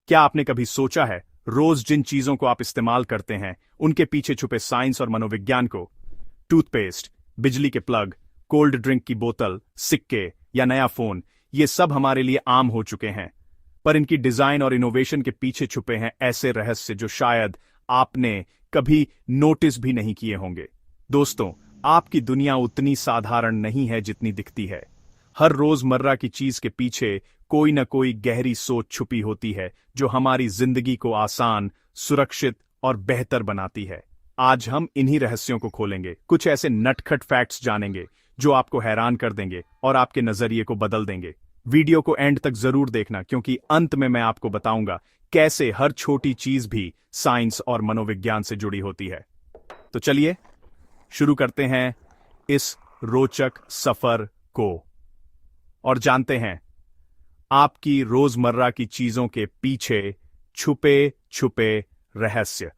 क्या आपने कभी सोचा है, रोज जिन चीजों को आप इस्तेमाल करते हैं उनके पीछे छुपे साइंस और मनोविज्ञान को? टूथपेस्ट, बिजली के प्लग, कोल्ड ड्रिंक की बोतल, सिक्के या नया फोन, ये सब हमारे लिए आम हो चुके हैं। पर इनकी डिजाइन और इनोवेशन के पीछे छुपे हैं ऐसे रहस्य जो शायद आपने कभी नोटिस भी नहीं किए होंगे। दोस्तों, आपकी दुनिया उतनी साधारण नहीं है जितनी दिखती है। हर रोजमर्रा की चीज के पीछे कोई न कोई गहरी सोच छुपी होती है जो हमारी जिंदगी को आसान, सुरक्षित और बेहतर बनाती है। आज हम इन्हीं रहस्यों को खोलेंगे, कुछ ऐसे नटखट फैक्ट्स जानेंगे जो आपको हैरान कर देंगे और आपके नजरिए को बदल देंगे। वीडियो को एंड तक जरूर देखना, क्योंकि अंत में मैं आपको बताऊंगा कैसे हर छोटी चीज भी साइंस और मनोविज्ञान से जुड़ी होती है। तो चलिए शुरू करते हैं इस रोचक सफर को और जानते हैं आपकी रोजमर्रा की चीजों के पीछे छुपे छुपे रहस्य।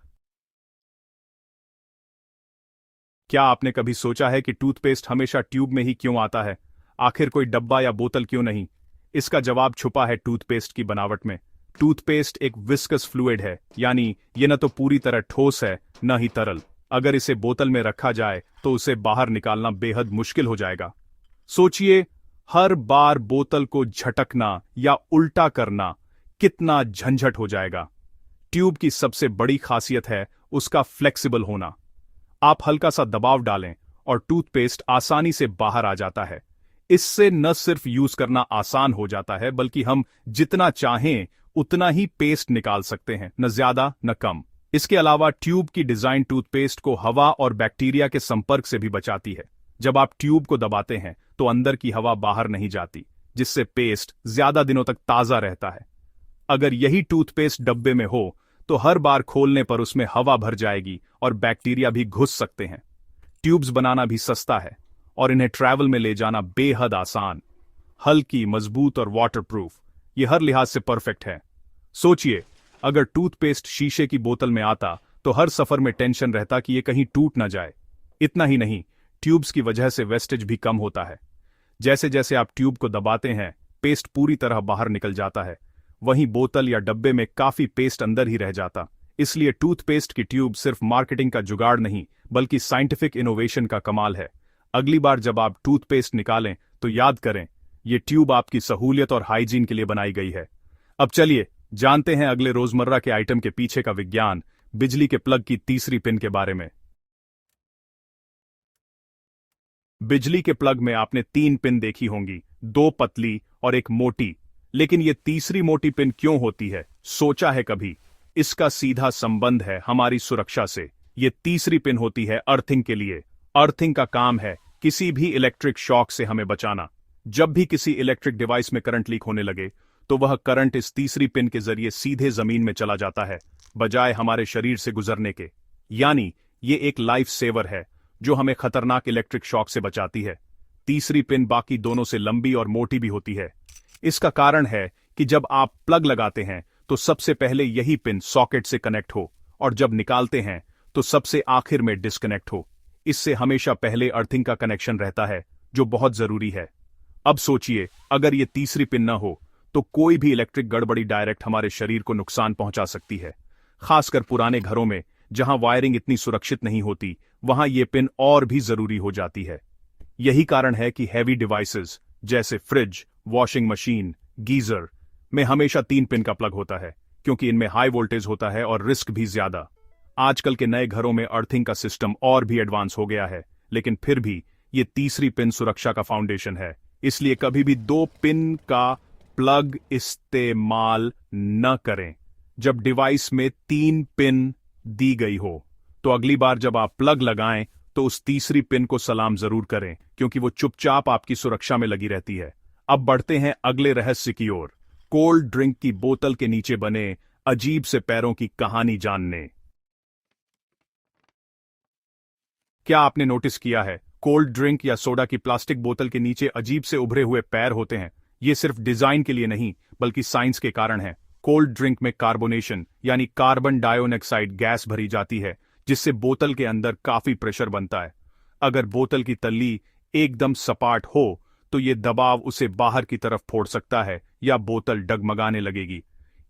क्या आपने कभी सोचा है कि टूथपेस्ट हमेशा ट्यूब में ही क्यों आता है? आखिर कोई डब्बा या बोतल क्यों नहीं? इसका जवाब छुपा है टूथपेस्ट की बनावट में। टूथपेस्ट एक विस्कस फ्लूइड है, यानी ये न तो पूरी तरह ठोस है न ही तरल। अगर इसे बोतल में रखा जाए तो उसे बाहर निकालना बेहद मुश्किल हो जाएगा। सोचिए, हर बार बोतल को झटकना या उल्टा करना कितना झंझट हो जाएगा। ट्यूब की सबसे बड़ी खासियत है उसका फ्लेक्सिबल होना। आप हल्का सा दबाव डालें और टूथपेस्ट आसानी से बाहर आ जाता है। इससे न सिर्फ यूज करना आसान हो जाता है, बल्कि हम जितना चाहें उतना ही पेस्ट निकाल सकते हैं, न ज्यादा न कम। इसके अलावा ट्यूब की डिजाइन टूथपेस्ट को हवा और बैक्टीरिया के संपर्क से भी बचाती है। जब आप ट्यूब को दबाते हैं तो अंदर की हवा बाहर नहीं जाती, जिससे पेस्ट ज्यादा दिनों तक ताजा रहता है। अगर यही टूथपेस्ट डब्बे में हो तो हर बार खोलने पर उसमें हवा भर जाएगी और बैक्टीरिया भी घुस सकते हैं। ट्यूब्स बनाना भी सस्ता है और इन्हें ट्रैवल में ले जाना बेहद आसान। हल्की, मजबूत और वाटरप्रूफ, ये हर लिहाज से परफेक्ट है। सोचिए, अगर टूथपेस्ट शीशे की बोतल में आता तो हर सफर में टेंशन रहता कि ये कहीं टूट ना जाए। इतना ही नहीं, ट्यूब्स की वजह से वेस्टेज भी कम होता है। जैसे जैसे आप ट्यूब को दबाते हैं, पेस्ट पूरी तरह बाहर निकल जाता है। वहीं बोतल या डब्बे में काफी पेस्ट अंदर ही रह जाता। इसलिए टूथपेस्ट की ट्यूब सिर्फ मार्केटिंग का जुगाड़ नहीं, बल्कि साइंटिफिक इनोवेशन का कमाल है। अगली बार जब आप टूथपेस्ट निकालें तो याद करें, ये ट्यूब आपकी सहूलियत और हाइजीन के लिए बनाई गई है। अब चलिए जानते हैं अगले रोजमर्रा के आइटम के पीछे का विज्ञान, बिजली के प्लग की तीसरी पिन के बारे में। बिजली के प्लग में आपने 3 पिन देखी होंगी, 2 पतली और एक मोटी। लेकिन ये तीसरी मोटी पिन क्यों होती है, सोचा है कभी? इसका सीधा संबंध है हमारी सुरक्षा से। ये तीसरी पिन होती है अर्थिंग के लिए। अर्थिंग का काम है किसी भी इलेक्ट्रिक शॉक से हमें बचाना। जब भी किसी इलेक्ट्रिक डिवाइस में करंट लीक होने लगे तो वह करंट इस तीसरी पिन के जरिए सीधे जमीन में चला जाता है, बजाय हमारे शरीर से गुजरने के। यानी ये एक लाइफ सेवर है जो हमें खतरनाक इलेक्ट्रिक शॉक से बचाती है। तीसरी पिन बाकी दोनों से लंबी और मोटी भी होती है। इसका कारण है कि जब आप प्लग लगाते हैं तो सबसे पहले यही पिन सॉकेट से कनेक्ट हो, और जब निकालते हैं तो सबसे आखिर में डिस्कनेक्ट हो। इससे हमेशा पहले अर्थिंग का कनेक्शन रहता है, जो बहुत जरूरी है। अब सोचिए, अगर ये तीसरी पिन न हो तो कोई भी इलेक्ट्रिक गड़बड़ी डायरेक्ट हमारे शरीर को नुकसान पहुंचा सकती है। खासकर पुराने घरों में जहां वायरिंग इतनी सुरक्षित नहीं होती, वहां ये पिन और भी जरूरी हो जाती है। यही कारण है कि हैवी डिवाइसेस जैसे फ्रिज, वॉशिंग मशीन, गीजर में हमेशा 3 पिन का प्लग होता है, क्योंकि इनमें हाई वोल्टेज होता है और रिस्क भी ज्यादा। आजकल के नए घरों में अर्थिंग का सिस्टम और भी एडवांस हो गया है, लेकिन फिर भी ये तीसरी पिन सुरक्षा का फाउंडेशन है। इसलिए कभी भी 2 पिन का प्लग इस्तेमाल न करें। जब डिवाइस में 3 पिन दी गई हो तो अगली बार जब आप प्लग लगाएं तो उस तीसरी पिन को सलाम जरूर करें, क्योंकि वो चुपचाप आपकी सुरक्षा में लगी रहती है। अब बढ़ते हैं अगले रहस्य की ओर, कोल्ड ड्रिंक की बोतल के नीचे बने अजीब से पैरों की कहानी जानने। क्या आपने नोटिस किया है, कोल्ड ड्रिंक या सोडा की प्लास्टिक बोतल के नीचे अजीब से उभरे हुए पैर होते हैं? ये सिर्फ डिजाइन के लिए नहीं, बल्कि साइंस के कारण है। कोल्ड ड्रिंक में कार्बोनेशन यानी कार्बन डाइऑक्साइड गैस भरी जाती है, जिससे बोतल के अंदर काफी प्रेशर बनता है। अगर बोतल की तल्ली एकदम सपाट हो तो ये दबाव उसे बाहर की तरफ फोड़ सकता है या बोतल डगमगाने लगेगी।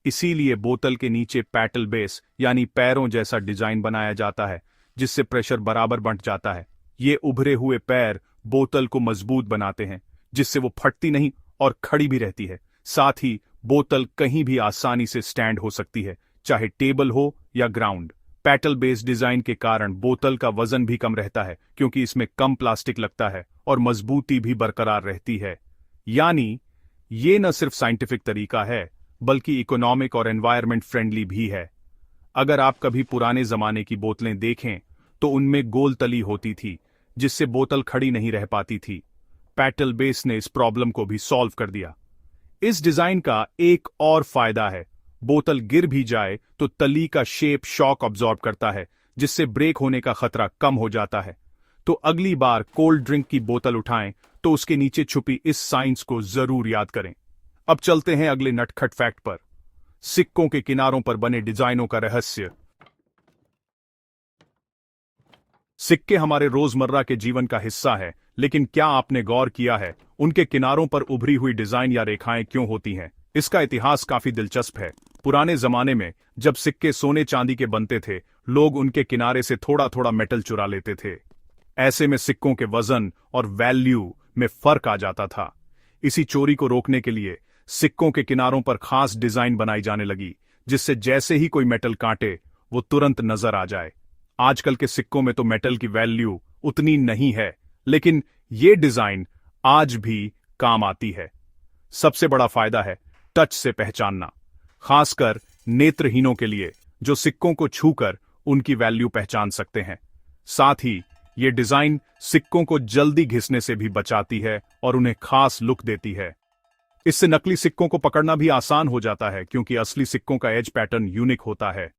इसीलिए बोतल के नीचे पैटल बेस यानी पैरों जैसा डिजाइन बनाया जाता है, जिससे प्रेशर बराबर बंट जाता है। ये उभरे हुए पैर बोतल को मजबूत बनाते हैं, जिससे वो फटती नहीं और खड़ी भी रहती है। साथ ही बोतल कहीं भी आसानी से स्टैंड हो सकती है, चाहे टेबल हो या ग्राउंड। पैटल बेस्ड डिजाइन के कारण बोतल का वजन भी कम रहता है, क्योंकि इसमें कम प्लास्टिक लगता है और मजबूती भी बरकरार रहती है। यानी ये न सिर्फ साइंटिफिक तरीका है, बल्कि इकोनॉमिक और एनवायरमेंट फ्रेंडली भी है। अगर आप कभी पुराने जमाने की बोतलें देखें तो उनमें गोल तली होती थी, जिससे बोतल खड़ी नहीं रह पाती थी। पैटल बेस ने इस प्रॉब्लम को भी सॉल्व कर दिया। इस डिजाइन का एक और फायदा है, बोतल गिर भी जाए तो तली का शेप शॉक ऑब्जॉर्ब करता है, जिससे ब्रेक होने का खतरा कम हो जाता है। तो अगली बार कोल्ड ड्रिंक की बोतल उठाएं तो उसके नीचे छुपी इस साइंस को जरूर याद करें। अब चलते हैं अगले नटखट फैक्ट पर, सिक्कों के किनारों पर बने डिजाइनों का रहस्य। सिक्के हमारे रोजमर्रा के जीवन का हिस्सा है, लेकिन क्या आपने गौर किया है उनके किनारों पर उभरी हुई डिजाइन या रेखाएं क्यों होती हैं? इसका इतिहास काफी दिलचस्प है। पुराने जमाने में जब सिक्के सोने चांदी के बनते थे, लोग उनके किनारे से थोड़ा थोड़ा मेटल चुरा लेते थे। ऐसे में सिक्कों के वजन और वैल्यू में फर्क आ जाता था। इसी चोरी को रोकने के लिए सिक्कों के किनारों पर खास डिजाइन बनाई जाने लगी, जिससे जैसे ही कोई मेटल काटे वो तुरंत नजर आ जाए। आजकल के सिक्कों में तो मेटल की वैल्यू उतनी नहीं है, लेकिन ये डिजाइन आज भी काम आती है। सबसे बड़ा फायदा है टच से पहचानना, खासकर नेत्रहीनों के लिए, जो सिक्कों को छूकर उनकी वैल्यू पहचान सकते हैं। साथ ही ये डिजाइन सिक्कों को जल्दी घिसने से भी बचाती है और उन्हें खास लुक देती है। इससे नकली सिक्कों को पकड़ना भी आसान हो जाता है, क्योंकि असली सिक्कों का एज पैटर्न यूनिक होता है।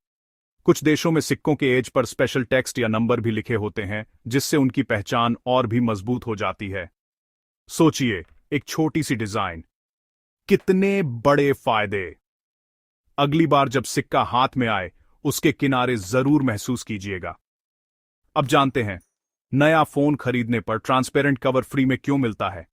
कुछ देशों में सिक्कों के एज पर स्पेशल टेक्स्ट या नंबर भी लिखे होते हैं, जिससे उनकी पहचान और भी मजबूत हो जाती है। सोचिए, एक छोटी सी डिजाइन, कितने बड़े फायदे। अगली बार जब सिक्का हाथ में आए, उसके किनारे जरूर महसूस कीजिएगा। अब जानते हैं नया फोन खरीदने पर ट्रांसपेरेंट कवर फ्री में क्यों मिलता है।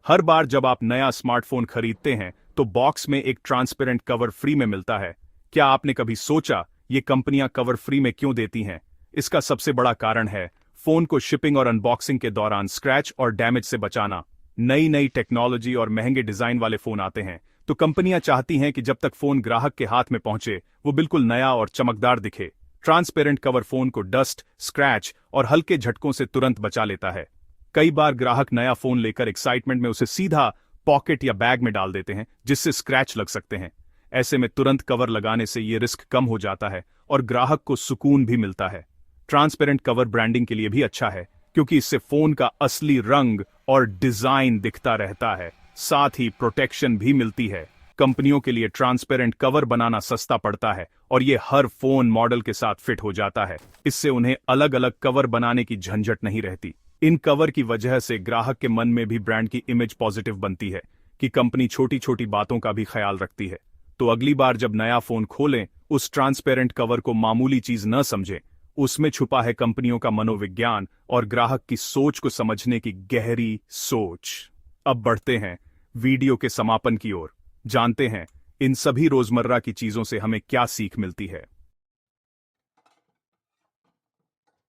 हर बार जब आप नया स्मार्टफोन खरीदते हैं तो बॉक्स में एक ट्रांसपेरेंट कवर फ्री में मिलता है। क्या आपने कभी सोचा ये कंपनियां कवर फ्री में क्यों देती हैं? इसका सबसे बड़ा कारण है फोन को शिपिंग और अनबॉक्सिंग के दौरान स्क्रैच और डैमेज से बचाना। नई नई टेक्नोलॉजी और महंगे डिजाइन वाले फोन आते हैं, तो कंपनियां चाहती हैं कि जब तक फोन ग्राहक के हाथ में पहुंचे वो बिल्कुल नया और चमकदार दिखे। ट्रांसपेरेंट कवर फोन को डस्ट, स्क्रैच और हल्के झटकों से तुरंत बचा लेता है। कई बार ग्राहक नया फोन लेकर एक्साइटमेंट में उसे सीधा पॉकेट या बैग में डाल देते हैं, जिससे स्क्रैच लग सकते हैं। ऐसे में तुरंत कवर लगाने से ये रिस्क कम हो जाता है और ग्राहक को सुकून भी मिलता है। ट्रांसपेरेंट कवर ब्रांडिंग के लिए भी अच्छा है, क्योंकि इससे फोन का असली रंग और डिजाइन दिखता रहता है। साथ ही प्रोटेक्शन भी मिलती है। कंपनियों के लिए ट्रांसपेरेंट कवर बनाना सस्ता पड़ता है और ये हर फोन मॉडल के साथ फिट हो जाता है। इससे उन्हें अलग अलग कवर बनाने की झंझट नहीं रहती। इन कवर की वजह से ग्राहक के मन में भी ब्रांड की इमेज पॉजिटिव बनती है कि कंपनी छोटी छोटी बातों का भी ख्याल रखती है। तो अगली बार जब नया फोन खोलें, उस ट्रांसपेरेंट कवर को मामूली चीज न समझें। उसमें छुपा है कंपनियों का मनोविज्ञान और ग्राहक की सोच को समझने की गहरी सोच। अब बढ़ते हैं वीडियो के समापन की ओर। जानते हैं इन सभी रोजमर्रा की चीजों से हमें क्या सीख मिलती है।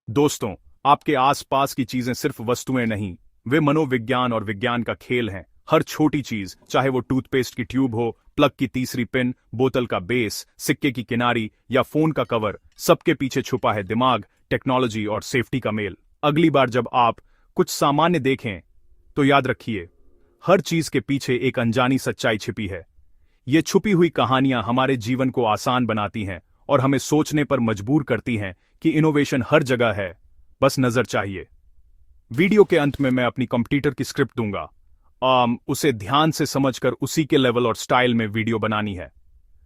दोस्तों, आपके आसपास की चीजें सिर्फ वस्तुएं नहीं, वे मनोविज्ञान और विज्ञान का खेल हैं। हर छोटी चीज, चाहे वो टूथपेस्ट की ट्यूब हो, प्लग की तीसरी पिन, बोतल का बेस, सिक्के की किनारी या फोन का कवर, सबके पीछे छुपा है दिमाग, टेक्नोलॉजी और सेफ्टी का मेल। अगली बार जब आप कुछ सामान्य देखें तो याद रखिए, हर चीज के पीछे एक अनजानी सच्चाई छिपी है। ये छुपी हुई कहानियां हमारे जीवन को आसान बनाती हैं और हमें सोचने पर मजबूर करती हैं कि इनोवेशन हर जगह है, बस नजर चाहिए। वीडियो के अंत में मैं अपनी कंप्यूटर की स्क्रिप्ट दूंगा। उसे ध्यान से समझकर उसी के लेवल और स्टाइल में वीडियो बनानी है।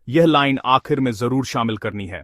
यह लाइन आखिर में जरूर शामिल करनी है।